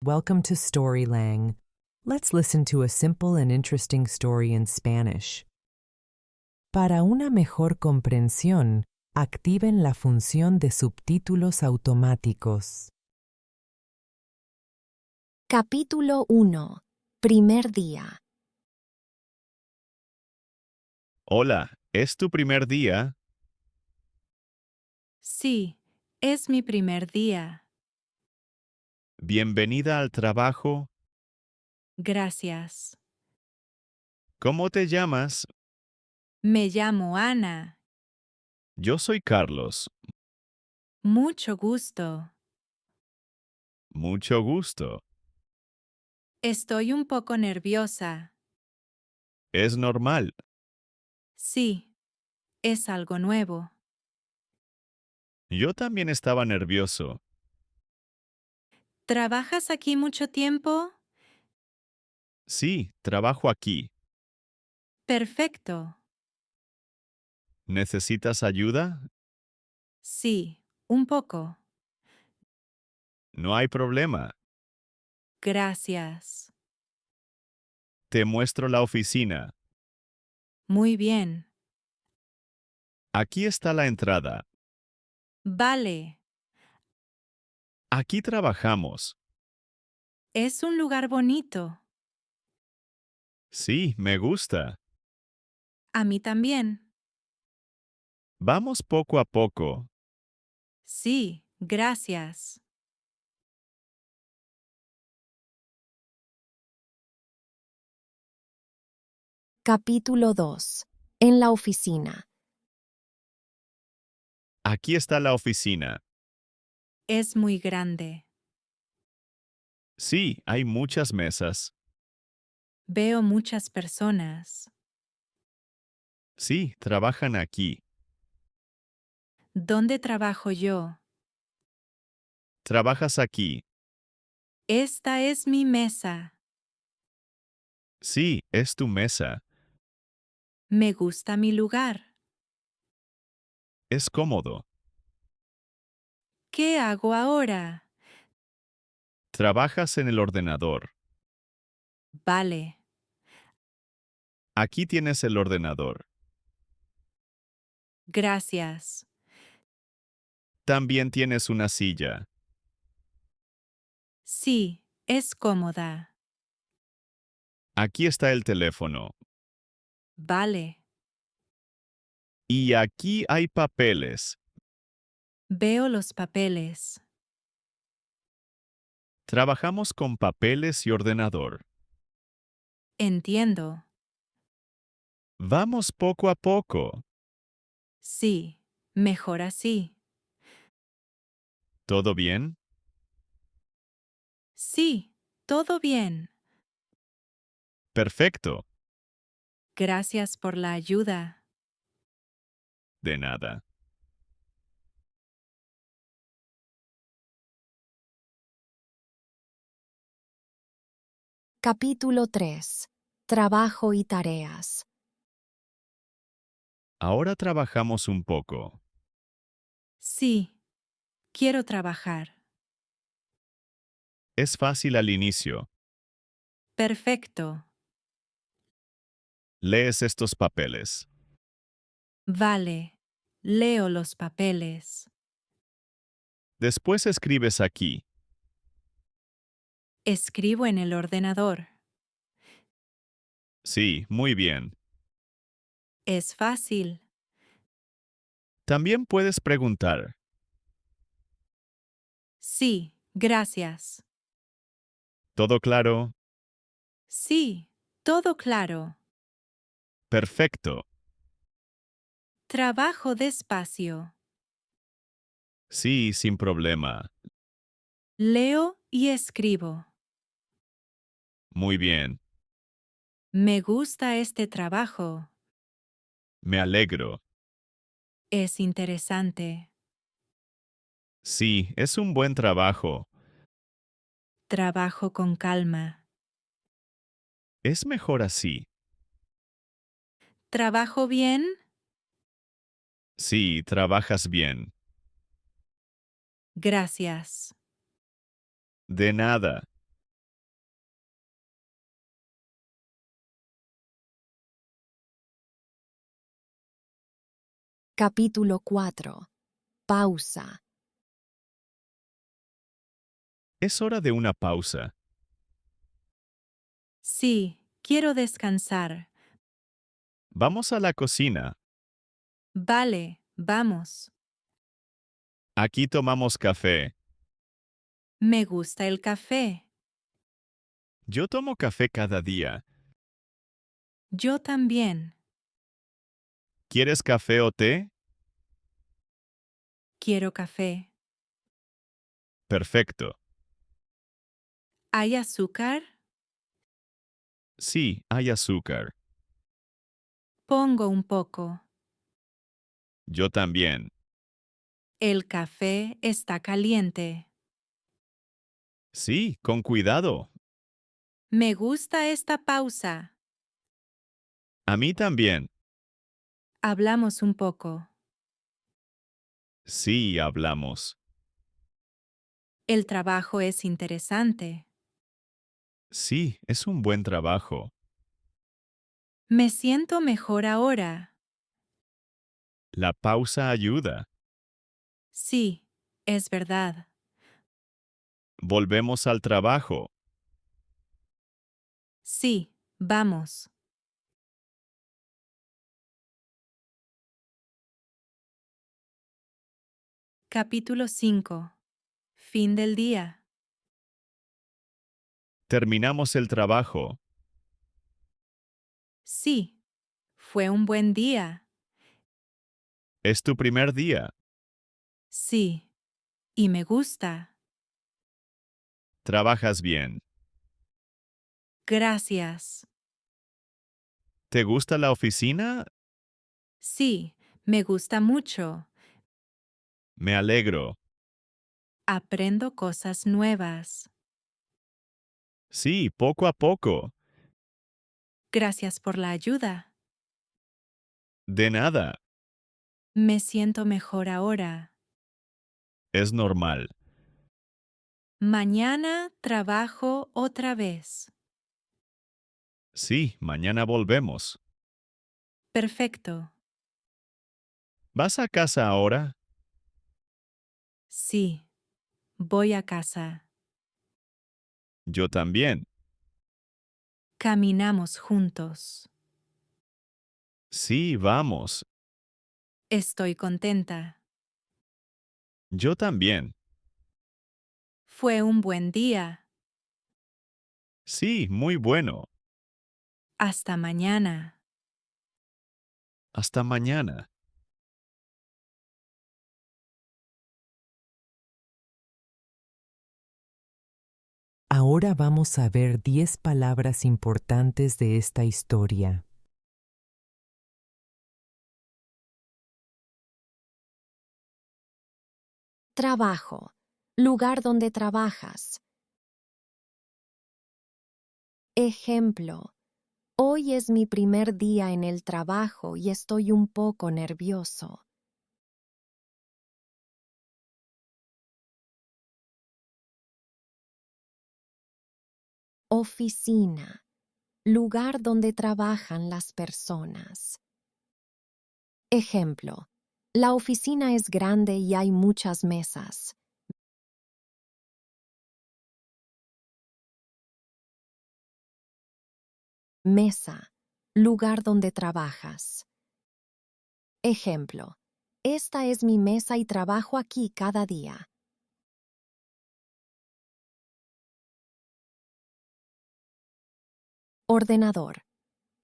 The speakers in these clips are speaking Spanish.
welcome to Storylang. Let's listen to a simple and interesting story in Spanish. Para una mejor comprensión, activen la función de subtítulos automáticos. Capítulo 1. Primer día. Hola, ¿es tu primer día? Sí, es mi primer día. Bienvenida al trabajo. Gracias. ¿Cómo te llamas? Me llamo Ana. Yo soy Carlos. Mucho gusto. Mucho gusto. Estoy un poco nerviosa. Es normal. Sí, es algo nuevo. Yo también estaba nervioso. ¿Trabajas aquí mucho tiempo? Sí, trabajo aquí. Perfecto. ¿Necesitas ayuda? Sí, un poco. No hay problema. Gracias. Te muestro la oficina. Muy bien. Aquí está la entrada. Vale. Aquí trabajamos. Es un lugar bonito. Sí, me gusta. A mí también. Vamos poco a poco. Sí, gracias. Capítulo 2. En la oficina. Aquí está la oficina. Es muy grande. Sí, hay muchas mesas. Veo muchas personas. Sí, trabajan aquí. ¿Dónde trabajo yo? ¿Trabajas aquí? Esta es mi mesa. Sí, es tu mesa. Me gusta mi lugar. Es cómodo. ¿Qué hago ahora? Trabajas en el ordenador. Vale. Aquí tienes el ordenador. Gracias. También tienes una silla. Sí, es cómoda. Aquí está el teléfono. Vale. Y aquí hay papeles. Veo los papeles. Trabajamos con papeles y ordenador. Entiendo. Vamos poco a poco. Sí, mejor así. ¿Todo bien? Sí, todo bien. Perfecto. Gracias por la ayuda. De nada. Capítulo 3. Trabajo y tareas. Ahora trabajamos un poco. Sí, quiero trabajar. Es fácil al inicio. Perfecto. Lees estos papeles. Vale. Leo los papeles. Después escribes aquí. Escribo en el ordenador. Sí, muy bien. Es fácil. También puedes preguntar. Sí, gracias. ¿Todo claro? Sí, todo claro. Perfecto. Trabajo despacio. Sí, sin problema. Leo y escribo. Muy bien. Me gusta este trabajo. Me alegro. Es interesante. Sí, es un buen trabajo. Trabajo con calma. Es mejor así. ¿Trabajo bien? Sí, trabajas bien. Gracias. De nada. Capítulo 4. Pausa. Es hora de una pausa. Sí, quiero descansar. Vamos a la cocina. Vale, vamos. Aquí tomamos café. Me gusta el café. Yo tomo café cada día. Yo también. ¿Quieres café o té? Quiero café. Perfecto. ¿Hay azúcar? Sí, hay azúcar. Pongo un poco. Yo también. El café está caliente. Sí, con cuidado. Me gusta esta pausa. A mí también. Hablamos un poco. Sí, hablamos. El trabajo es interesante. Sí, es un buen trabajo. Me siento mejor ahora. La pausa ayuda. Sí, es verdad. Volvemos al trabajo. Sí, vamos. Capítulo 5. Fin del día. Terminamos el trabajo. Sí, fue un buen día. Es tu primer día. Sí, y me gusta. Trabajas bien. Gracias. ¿Te gusta la oficina? Sí, me gusta mucho. Me alegro. Aprendo cosas nuevas. Sí, poco a poco. Gracias por la ayuda. De nada. Me siento mejor ahora. Es normal. Mañana trabajo otra vez. Sí, mañana volvemos. Perfecto. ¿Vas a casa ahora? Sí, voy a casa. Yo también. Caminamos juntos. Sí, vamos. Estoy contenta. Yo también. Fue un buen día. Sí, muy bueno. Hasta mañana. Hasta mañana. Ahora vamos a ver 10 palabras importantes de esta historia. Trabajo. Lugar donde trabajas. Ejemplo. Hoy es mi primer día en el trabajo y estoy un poco nervioso. Oficina. Lugar donde trabajan las personas. Ejemplo. La oficina es grande y hay muchas mesas. Mesa. Lugar donde trabajas. Ejemplo. Esta es mi mesa y trabajo aquí cada día. Ordenador.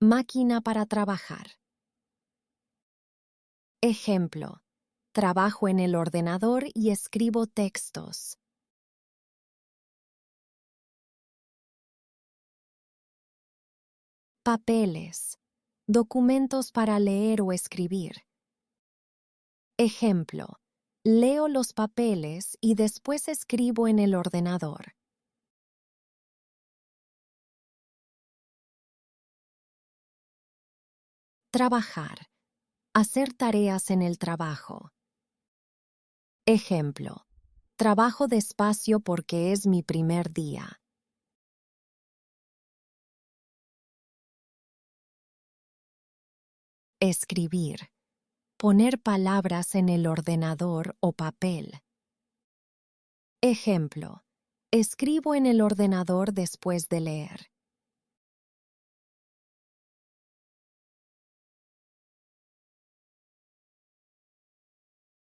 Máquina para trabajar. Ejemplo. Trabajo en el ordenador y escribo textos. Papeles. Documentos para leer o escribir. Ejemplo. Leo los papeles y después escribo en el ordenador. Trabajar. Hacer tareas en el trabajo. Ejemplo. Trabajo despacio porque es mi primer día. Escribir. poner palabras en el ordenador o papel. Ejemplo. Escribo en el ordenador después de leer.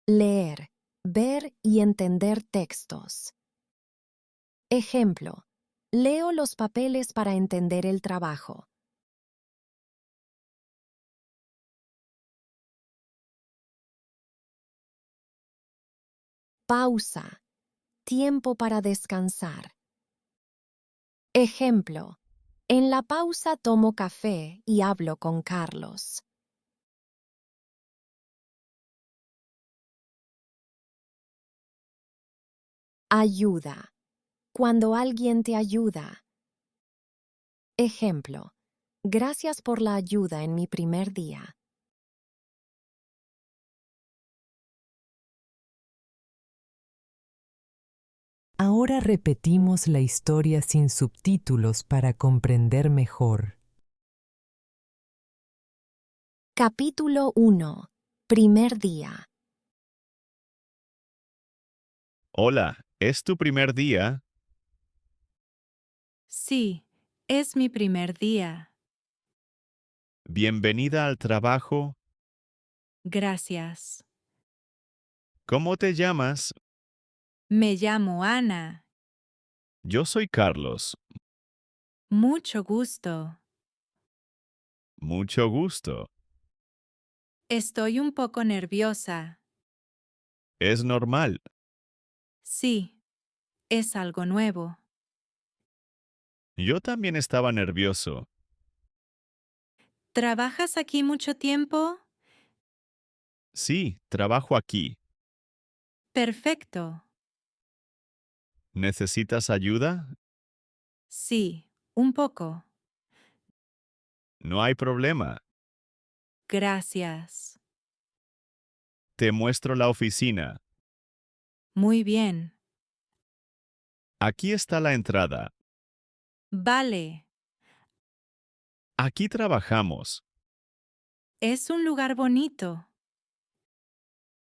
Leer, ver y entender textos. Ejemplo. Leo los papeles para entender el trabajo. Pausa. Tiempo para descansar. Ejemplo. En la pausa tomo café y hablo con Carlos. Ayuda. Cuando alguien te ayuda. Ejemplo. Gracias por la ayuda en mi primer día. Ahora repetimos la historia sin subtítulos para comprender mejor. Capítulo 1. Primer día. Hola, ¿es tu primer día? Sí, es mi primer día. Bienvenida al trabajo. Gracias. ¿Cómo te llamas? Me llamo Ana. Yo soy Carlos. Mucho gusto. Mucho gusto. Estoy un poco nerviosa. Es normal. Sí, es algo nuevo. Yo también estaba nervioso. ¿Trabajas aquí mucho tiempo? Sí, trabajo aquí. Perfecto. ¿Necesitas ayuda? Sí, un poco. No hay problema. Gracias. Te muestro la oficina. Muy bien. Aquí está la entrada. Vale. Aquí trabajamos. Es un lugar bonito.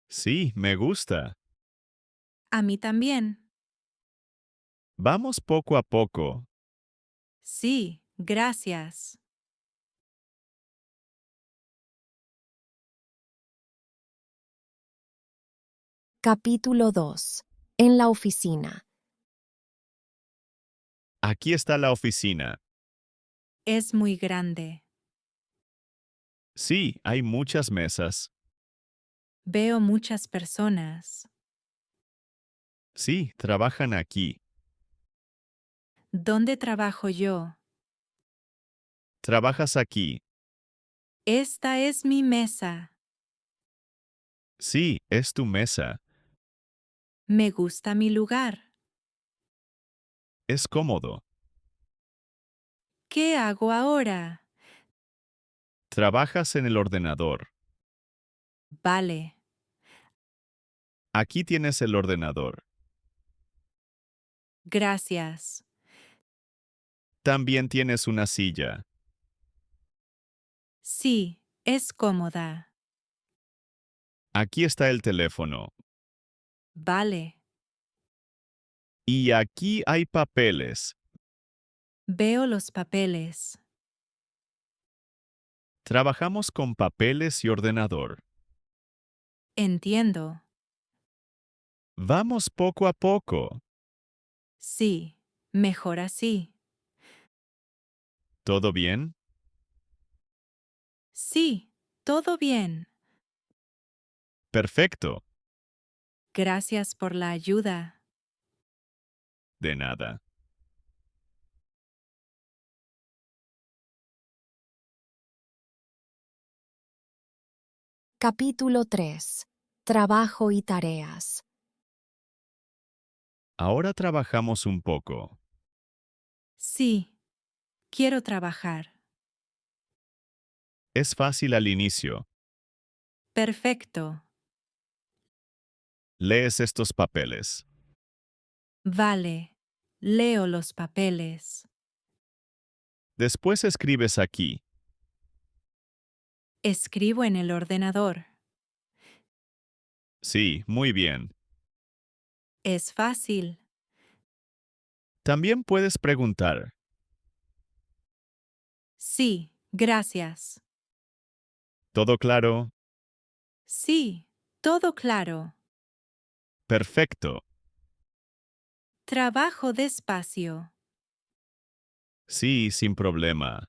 Sí, me gusta. A mí también. Vamos poco a poco. Sí, gracias. Capítulo 2. En la oficina. Aquí está la oficina. Es muy grande. Sí, hay muchas mesas. Veo muchas personas. Sí, trabajan aquí. ¿Dónde trabajo yo? ¿Trabajas aquí? Esta es mi mesa. Sí, es tu mesa. Me gusta mi lugar. Es cómodo. ¿Qué hago ahora? Trabajas en el ordenador. Vale. Aquí tienes el ordenador. Gracias. También tienes una silla. Sí, es cómoda. Aquí está el teléfono. Vale. Y aquí hay papeles. Veo los papeles. Trabajamos con papeles y ordenador. Entiendo. Vamos poco a poco. Sí, mejor así. ¿Todo bien? Sí, todo bien. Perfecto. Gracias por la ayuda. De nada. Capítulo 3. Trabajo y tareas. Ahora trabajamos un poco. Sí, quiero trabajar. Es fácil al inicio. Perfecto. Lees estos papeles. Vale. Leo los papeles. Después escribes aquí. Escribo en el ordenador. Sí, muy bien. Es fácil. También puedes preguntar, Sí, gracias. ¿todo claro? Sí, todo claro. Perfecto. Trabajo despacio. Sí, sin problema.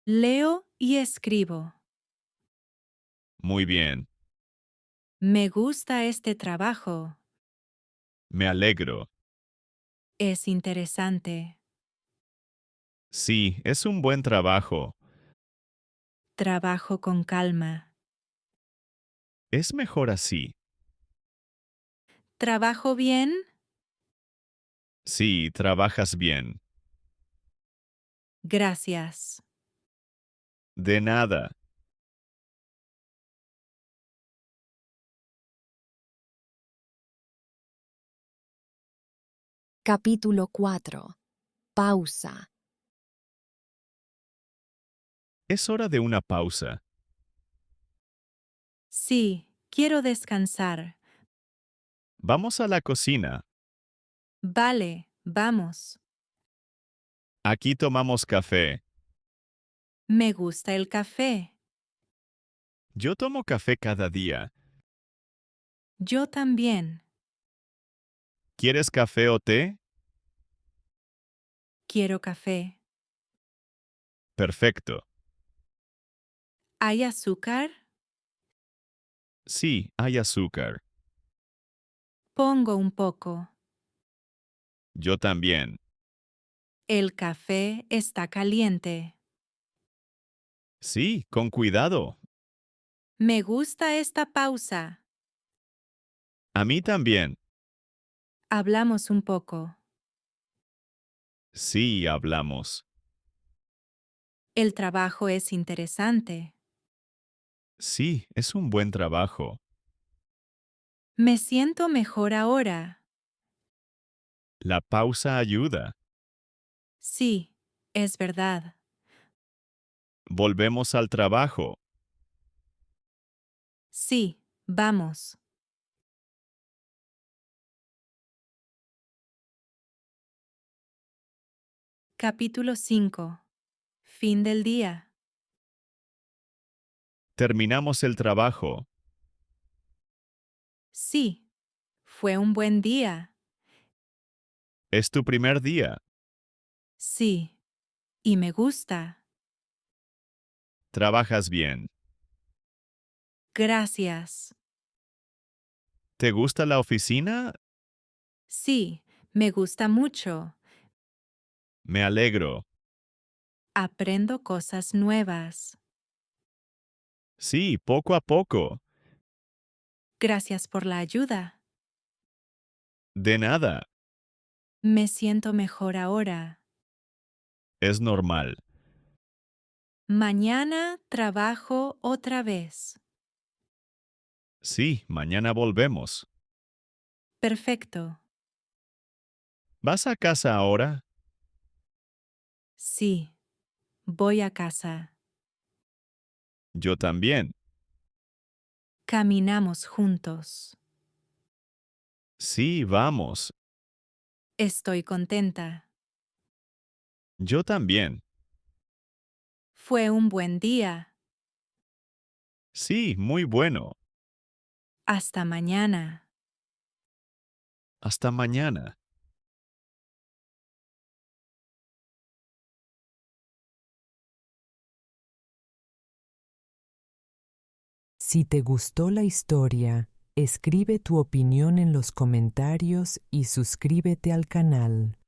Leo y escribo. Muy bien. Me gusta este trabajo. Me alegro. Es interesante. Sí, es un buen trabajo. Trabajo con calma. Es mejor así. ¿Trabajo bien? Sí, trabajas bien. Gracias. De nada. Capítulo 4. Pausa. Es hora de una pausa. Sí, quiero descansar. Vamos a la cocina. Vale, vamos. Aquí tomamos café. Me gusta el café. Yo tomo café cada día. Yo también. ¿Quieres café o té? Quiero café. Perfecto. ¿Hay azúcar? Sí, hay azúcar. Pongo un poco. Yo también. El café está caliente. Sí, con cuidado. Me gusta esta pausa. A mí también. Hablamos un poco. Sí, hablamos. El trabajo es interesante. Sí, es un buen trabajo. Me siento mejor ahora. La pausa ayuda. Sí, es verdad. Volvemos al trabajo. Sí, vamos. Capítulo 5. Fin del día. Terminamos el trabajo. Sí, fue un buen día. Es tu primer día. Sí, y me gusta. Trabajas bien. Gracias. ¿Te gusta la oficina? Sí, me gusta mucho. Me alegro. Aprendo cosas nuevas. Sí, poco a poco. Gracias por la ayuda. De nada. Me siento mejor ahora. Es normal. Mañana trabajo otra vez. Sí, mañana volvemos. Perfecto. ¿Vas a casa ahora? Sí, voy a casa. Yo también. Caminamos juntos. Sí, vamos. Estoy contenta. Yo también. Fue un buen día. Sí, muy bueno. Hasta mañana. Hasta mañana. Si te gustó la historia, escribe tu opinión en los comentarios y suscríbete al canal.